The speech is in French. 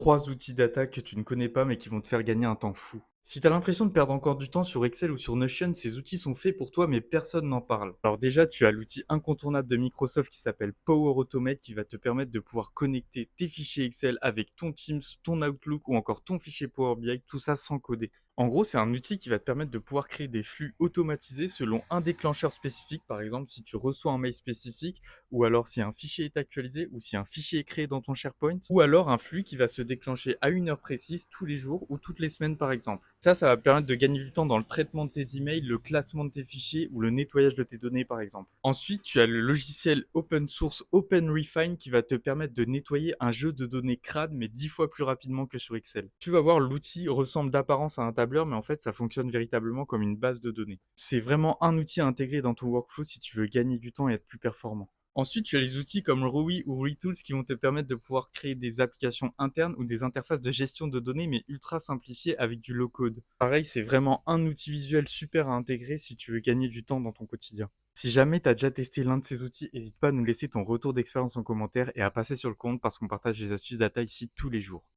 3 outils data que tu ne connais pas mais qui vont te faire gagner un temps fou. Si tu as l'impression de perdre encore du temps sur Excel ou sur Notion, ces outils sont faits pour toi mais personne n'en parle. Alors déjà, tu as l'outil incontournable de Microsoft qui s'appelle Power Automate qui va te permettre de pouvoir connecter tes fichiers Excel avec ton Teams, ton Outlook ou encore ton fichier Power BI, tout ça sans coder. En gros, c'est un outil qui va te permettre de pouvoir créer des flux automatisés selon un déclencheur spécifique. Par exemple, si tu reçois un mail spécifique, ou alors si un fichier est actualisé, ou si un fichier est créé dans ton SharePoint, ou alors un flux qui va se déclencher à une heure précise tous les jours ou toutes les semaines par exemple. Ça va permettre de gagner du temps dans le traitement de tes emails, le classement de tes fichiers ou le nettoyage de tes données par exemple. Ensuite, tu as le logiciel open source OpenRefine qui va te permettre de nettoyer un jeu de données crade mais 10 fois plus rapidement que sur Excel. Tu vas voir, l'outil ressemble d'apparence à un tableur, mais en fait, ça fonctionne véritablement comme une base de données. C'est vraiment un outil à intégrer dans ton workflow si tu veux gagner du temps et être plus performant. Ensuite, tu as les outils comme Rui ou Retools qui vont te permettre de pouvoir créer des applications internes ou des interfaces de gestion de données, mais ultra simplifiées avec du low-code. Pareil, c'est vraiment un outil visuel super à intégrer si tu veux gagner du temps dans ton quotidien. Si jamais tu as déjà testé l'un de ces outils, n'hésite pas à nous laisser ton retour d'expérience en commentaire et à passer sur le compte parce qu'on partage des astuces data ici tous les jours.